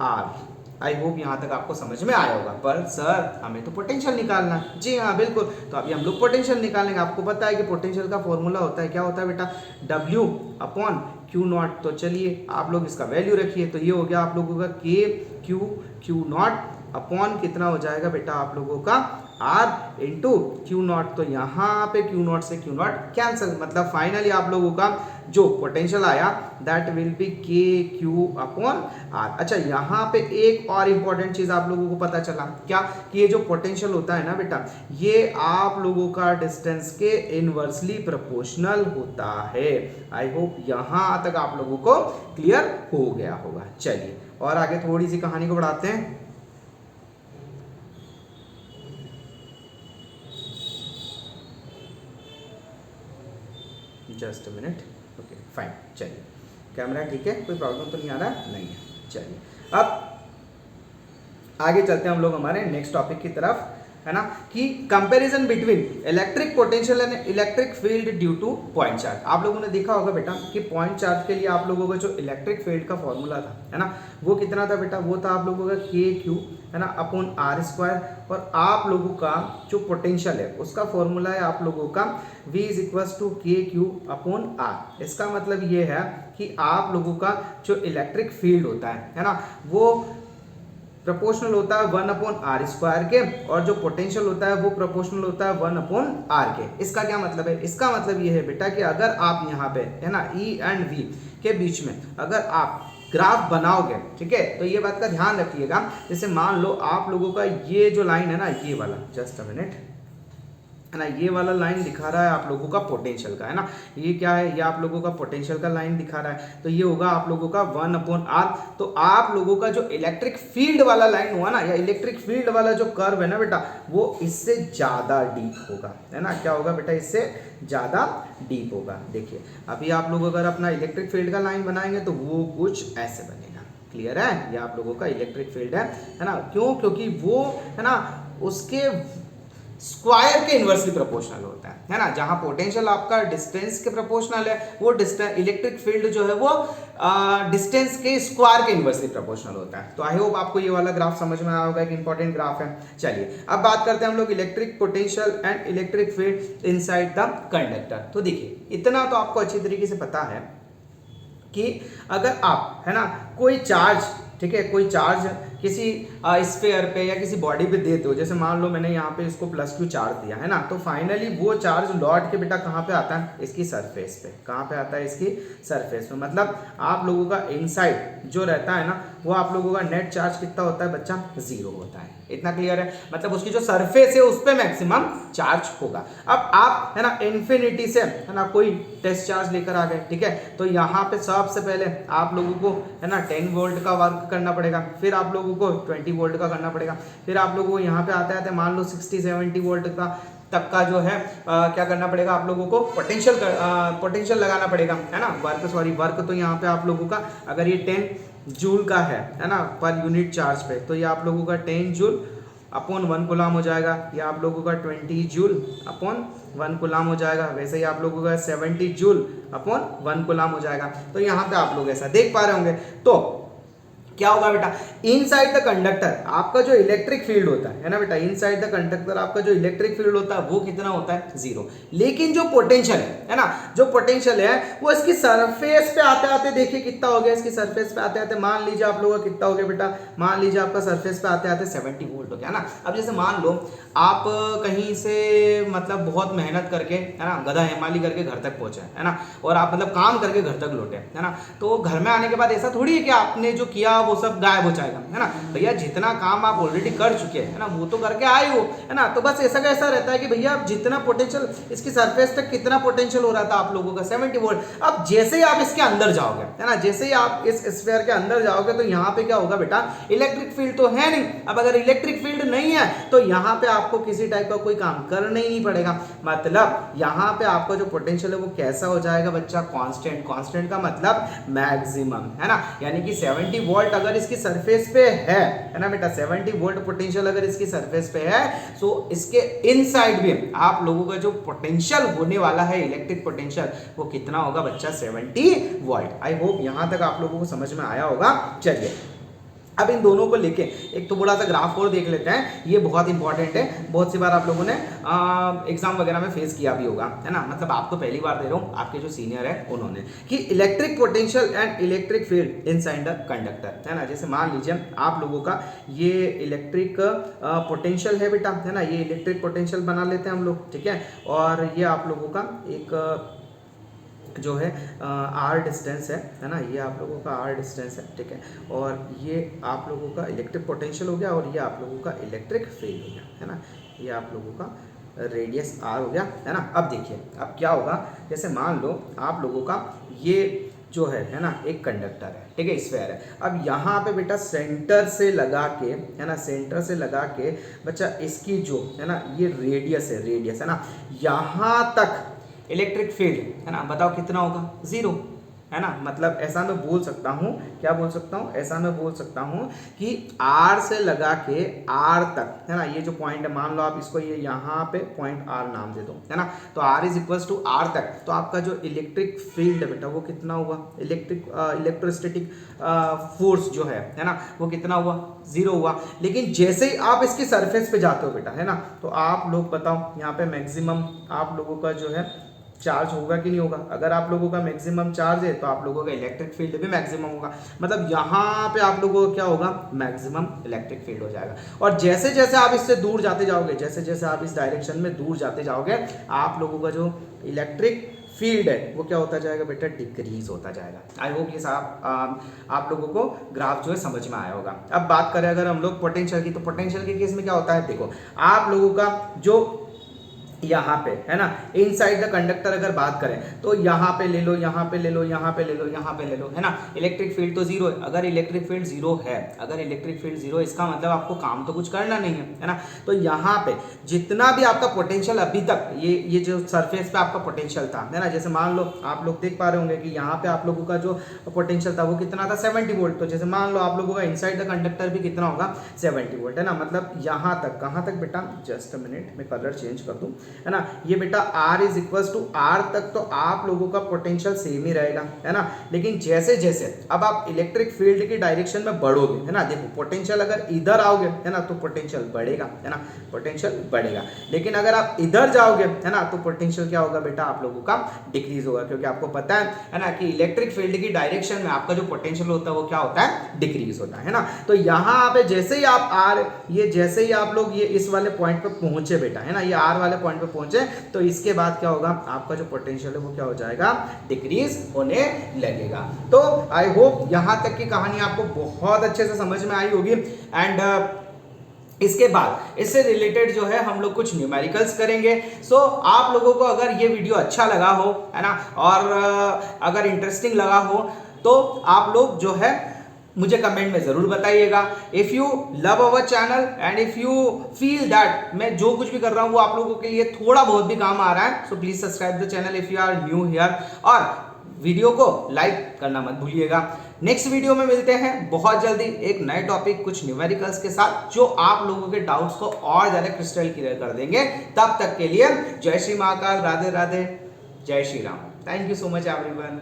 R. I hope यहाँ तक आपको समझ में आया होगा। पर सर हमें तो पोटेंशियल निकालना है, जी हाँ बिल्कुल, तो अभी हम लोग पोटेंशियल निकालेंगे। आपको पता है कि पोटेंशियल का फॉर्मूला होता है, क्या होता है बेटा, W अपॉन क्यू नॉट। तो चलिए आप लोग इसका वैल्यू रखिए, तो ये हो गया आप लोगों का के क्यू क्यू नॉट अपॉन कितना हो जाएगा बेटा आप लोगों का R इंटू क्यू नॉट। तो यहाँ पे क्यू नॉट से क्यू नॉट कैंसिल, मतलब फाइनली आप लोगों का जो पोटेंशियल आया that will be K Q upon are. अच्छा यहाँ पे एक और इम्पॉर्टेंट चीज आप लोगों को पता चला, क्या कि ये जो पोटेंशियल होता है ना बेटा, ये आप लोगों का डिस्टेंस के इनवर्सली प्रोपोर्शनल होता है। आई होप यहाँ तक आप लोगों को क्लियर हो गया होगा। चलिए और आगे थोड़ी सी कहानी को बढ़ाते हैं। Just a minute, okay fine. चलिए कैमरा ठीक है, कोई प्रॉब्लम तो नहीं आ रहा, नहीं है। चलिए अब आगे चलते हैं हम लोग हमारे नेक्स्ट टॉपिक की तरफ, है ना, कि comparison between electric potential and electric field due two point charge. आप लोगों ने देखा होगा बेटा कि पॉइंट चार्ज के लिए आप लोगों का जो इलेक्ट्रिक फील्ड का फॉर्मूला था, है ना, वो कितना था बेटा, वो था आप लोगों का के क्यू, है ना, अपॉन आर स्क्वायर, और आप लोगों का जो पोटेंशियल है उसका फॉर्मूला है आप लोगों का V इज इक्वल्स टू के क्यू अपॉन आर। इसका मतलब ये है कि आप लोगों का जो इलेक्ट्रिक फील्ड होता है ना, वो प्रोपोर्शनल होता है 1 अपॉन आर स्क्वायर के, और जो पोटेंशियल होता है वो प्रोपोर्शनल होता है 1 अपॉन आर के। इसका क्या मतलब है, इसका मतलब ये है बेटा कि अगर आप यहाँ पे, है ना, E एंड V के बीच में अगर आप ग्राफ बनाओगे, ठीक है, तो ये बात का ध्यान रखिएगा, जैसे मान लो आप लोगों का ये जो लाइन है ना, ये वाला, जस्ट अ मिनट, है ना, ये वाला लाइन दिखा रहा है आप लोगों का पोटेंशियल का, है ना, ये क्या है, ये आप लोगों का पोटेंशियल का लाइन दिखा रहा है, तो ये होगा आप लोगों का 1 अपॉन आर। तो आप लोगों का जो इलेक्ट्रिक फील्ड वाला लाइन हुआ ना, या इलेक्ट्रिक फील्ड वाला जो कर्व है ना बेटा, वो इससे ज्यादा डीप होगा, है ना, क्या होगा बेटा, इससे ज्यादा डीप होगा। देखिए अभी आप लोग अगर अपना इलेक्ट्रिक फील्ड का लाइन बनाएंगे तो वो कुछ ऐसे बनेगा। क्लियर है, ये आप लोगों का इलेक्ट्रिक फील्ड है ना, क्यों, क्योंकि वो, है ना, उसके स्क्वायर के इनवर्सली प्रोपोर्शनल होता है ना, जहां पोटेंशियल आपका डिस्टेंस के प्रोपोर्शनल है, वो डिस्टेंस इलेक्ट्रिक फील्ड जो है वो डिस्टेंस के स्क्वायर के इनवर्सली प्रोपोर्शनल होता है। तो आई होप आपको ये वाला ग्राफ समझ में आया होगा, एक इंपॉर्टेंट ग्राफ है। चलिए अब बात करते हैं हम लोग electric potential and electric field inside the conductor. तो देखिए इतना तो आपको अच्छी तरीके से पता है कि अगर आप, है ना, कोई चार्ज, ठीक है, कोई चार्ज किसी स्फीयर पे या किसी बॉडी पे देते हो, जैसे मान लो मैंने यहाँ पे इसको +Q चार्ज दिया, है ना, तो फाइनली वो चार्ज लौट के बेटा कहाँ पे आता है, इसकी सरफेस पे। कहाँ पे आता है, इसकी सरफेस पे। मतलब आप लोगों का इनसाइड जो रहता है ना, वो आप लोगों का नेट चार्ज कितना होता है बच्चा, 0 होता है। इतना क्लियर है, मतलब उसकी जो सरफेस है उस पर मैक्सिमम चार्ज होगा। अब आप, है ना, इन्फिनिटी से, है ना, कोई टेस्ट चार्ज लेकर आ गए, ठीक है, तो यहाँ पे सबसे पहले आप लोगों को, है ना, 10 वोल्ट का वर्क करना पड़ेगा, फिर आप लोगों को 20 वोल्ट का करना पड़ेगा, फिर आप लोगों को यहाँ पे आते आते मान लो 60-70 वोल्ट का तक का जो है क्या करना पड़ेगा, आप लोगों को पोटेंशियल लगाना पड़ेगा, है ना, वर्क तो यहाँ पे आप लोगों का अगर ये 10 जूल का है ना, पर यूनिट चार्ज पे, तो ये आप लोगों का 10 जूल अपॉन 1 कूलम हो जाएगा, ये आप लोगों का 20 जूल अपॉन 1 कूलम हो जाएगा। वैसे ही आप लोगों का 70 जूल अपॉन 1 कूलम हो जाएगा। तो यहाँ पे आप लोग ऐसा देख पा रहे होंगे। तो क्या होगा बेटा, इनसाइड द कंडक्टर आपका जो इलेक्ट्रिक फील्ड होता है ना बेटा, इनसाइड द कंडक्टर आपका जो इलेक्ट्रिक फील्ड होता है वो कितना होता है, 0। लेकिन जो पोटेंशियल है ना, जो पोटेंशियल है वो इसकी सरफेस पे आते आते देखिए कितना हो गया, इसकी सरफेस पे आते आते मान लीजिए आप लोगों का कितना हो गया बेटा, मान लीजिए आपका सरफेस पे आते आते 70 वोल्ट हो गया ना। अब जैसे मान लो आप कहीं से मतलब बहुत मेहनत करके, है ना, गधा हेमाली करके घर तक पहुंचे, है ना, और आप मतलब काम करके घर तक लौटे, है ना, तो घर में आने के बाद ऐसा थोड़ी है कि आपने जो किया वो सब गायब हो जाएगा, है ना। भैया जितना काम आप ऑलरेडी कर चुके हैं, है ना, वो तो करके आए हो, है ना, तो बस ऐसा कैसा रहता है कि भैया जितना पोटेंशियल इसकी सरफेस तक कितना पोटेंशियल हो रहा था आप लोगों का 70 वोल्ट। अब जैसे ही आप इसके अंदर जाओगे, है ना, जैसे ही आप इस स्फीयर के अंदर जाओगे तो यहाँ पे क्या होगा बेटा, इलेक्ट्रिक फील्ड तो है नहीं। अब अगर इलेक्ट्रिक फील्ड नहीं है तो यहाँ पे आपको किसी टाइप का कोई काम करना ही नहीं पड़ेगा। मतलब यहाँ पे आपका जो पोटेंशियल है वो कैसा हो जाएगा बच्चा, कांस्टेंट। कांस्टेंट का मतलब मैक्सिमम, है ना, यानी कि 70 वोल्ट अगर इसकी सरफेस पे है ना बेटा, 70 वोल्ट पोटेंशियल अगर इसकी सरफेस पे है, तो इसके इनसाइड भी आप लोगों का जो पोटेंशियल होने वाला है इलेक्ट्रिक पोटेंशियल वो कितना होगा बच्चा, 70 वोल्ट। आई होप यहां तक आप लोगों को समझ में आया होगा। चलिए अब इन दोनों को लेके एक तो बड़ा सा ग्राफ और देख लेते हैं, ये बहुत इंपॉर्टेंट है, बहुत सी बार आप लोगों ने एग्जाम वगैरह में फेस किया भी होगा, है ना, मतलब आप तो पहली बार दे रहा हूँ, आपके जो सीनियर है उन्होंने, कि electric potential and electric field inside the conductor, है ना। जैसे मान लीजिए आप लोगों का ये इलेक्ट्रिक पोटेंशियल है बेटा, है ना, ये इलेक्ट्रिक पोटेंशियल बना लेते हैं हम लोग, ठीक है, और ये आप लोगों का एक जो है आर डिस्टेंस है ना, ये आप लोगों का आर डिस्टेंस है, ठीक है, और ये आप लोगों का इलेक्ट्रिक पोटेंशियल हो गया और ये आप लोगों का इलेक्ट्रिक फील्ड हो गया, है ना, ये आप लोगों का रेडियस आर हो गया, है ना। अब देखिए अब क्या होगा, जैसे मान लो आप लोगों का ये जो है ना, एक कंडक्टर है, ठीक है, स्फीयर है। अब यहाँ पे बेटा सेंटर से लगा के, है ना, सेंटर से लगा के बच्चा इसकी जो है ना ये रेडियस है ना, यहाँ तक इलेक्ट्रिक फील्ड, है ना, बताओ कितना होगा, 0, है ना, मतलब ऐसा मैं बोल सकता हूँ, क्या बोल सकता हूँ, ऐसा मैं बोल सकता हूँ कि R से लगा के R तक, है ना, ये जो पॉइंट है, मान लो आप इसको ये यहाँ पे पॉइंट R नाम दे दो, है ना, तो R is equals to R तक, तो आपका जो इलेक्ट्रिक फील्ड है बेटा वो कितना हुआ, इलेक्ट्रोस्टैटिक फोर्स जो है ना, वो कितना हुआ, 0 हुआ। लेकिन जैसे ही आप इसकी सरफेस पे जाते हो बेटा, है ना, तो आप लोग बताओ यहाँ पे मैक्सिमम आप लोगों का जो है चार्ज होगा कि नहीं होगा। अगर आप लोगों का मैक्सिमम चार्ज है तो आप लोगों का इलेक्ट्रिक फील्ड भी मैक्सिमम होगा, मतलब यहाँ पे आप लोगों को क्या होगा, मैक्सिमम इलेक्ट्रिक फील्ड हो जाएगा। और जैसे जैसे आप इससे दूर जाते जाओगे, जैसे जैसे आप इस डायरेक्शन में दूर जाते जाओगे, आप लोगों का जो इलेक्ट्रिक फील्ड है वो क्या होता जाएगा बेटा, डिक्रीज होता जाएगा। आई होप ये आप लोगों को ग्राफ जो है समझ में आया होगा। अब बात करें अगर हम लोग पोटेंशियल की, तो पोटेंशियल के केस में क्या होता है, देखो आप लोगों का जो यहाँ पे है ना, इनसाइड द कंडक्टर अगर बात करें तो यहाँ पे ले लो, यहाँ पे ले लो, यहाँ पे ले लो, यहाँ पे ले लो, है ना, इलेक्ट्रिक फील्ड तो जीरो है। अगर इलेक्ट्रिक फील्ड जीरो है, अगर इलेक्ट्रिक फील्ड जीरो, इसका मतलब आपको काम तो कुछ करना नहीं है ना। तो यहाँ पे जितना भी आपका पोटेंशियल अभी तक, ये जो सरफेस पे आपका पोटेंशियल था, है ना, जैसे मान लो आप लोग देख पा रहे होंगे कि यहाँ पे आप लोगों का जो पोटेंशियल था वो कितना था, 70 वोल्ट। तो जैसे मान लो आप लोगों का इनसाइड द कंडक्टर भी कितना होगा, 70 वोल्ट, है ना, मतलब यहाँ तक, कहाँ तक बेटा, जस्ट अ मिनट मैं कलर चेंज कर दूँ, है ना, ये बेटा R is equals to R तक तो आप लोगों का पोटेंशियल सेम ही रहेगा, है ना। लेकिन जैसे जैसे अब आप इलेक्ट्रिक फील्ड की डायरेक्शन में बढ़ोगे, है ना, देखो पोटेंशियल अगर इधर आओगे, है ना, तो पोटेंशियल बढ़ेगा, है ना, पोटेंशियल बढ़ेगा। लेकिन अगर आप इधर जाओगे, है ना, तो पोटेंशियल क्या होगा बेटा, आप लोगों का डिक्रीज होगा, क्योंकि आपको पता है ना कि इलेक्ट्रिक फील्ड की डायरेक्शन में आपका जो पोटेंशियल होता है वो क्या होता है, डिक्रीज होता है ना। तो यहाँ पे जैसे ही आप ये जैसे ही आप लोग ये इस वाले पॉइंट पे पहुंचे बेटा, है ना, ये R वाले पॉइंट पे पहुंचे, तो इसके बाद क्या होगा, आपका जो पोटेंशियल है वो क्या हो जाएगा, डिक्रीज होने लगेगा। तो आई होप यहां तक की कहानी आपको बहुत अच्छे से समझ में आई होगी। एंड इसके बाद इससे रिलेटेड जो है हम लोग कुछ न्यूमेरिकल्स करेंगे। सो आप लोगों को अगर ये वीडियो अच्छा लगा हो, है ना, और अगर इंटरेस्टिंग लगा हो, तो आप लोग जो है मुझे कमेंट में जरूर बताइएगा। If you love our channel and if you feel that मैं जो कुछ भी कर रहा हूँ वो आप लोगों के लिए थोड़ा बहुत भी काम आ रहा है, so please subscribe the channel if you are new here, और वीडियो को लाइक करना मत भूलिएगा। नेक्स्ट वीडियो में मिलते हैं बहुत जल्दी एक नए टॉपिक, कुछ न्यूमेरिकल्स के साथ, जो आप लोगों के डाउट्स को और ज्यादा क्रिस्टल क्लियर कर देंगे। तब तक के लिए जय श्री महाकाल, राधे राधे, जय Shri Ram. Thank you so much everyone.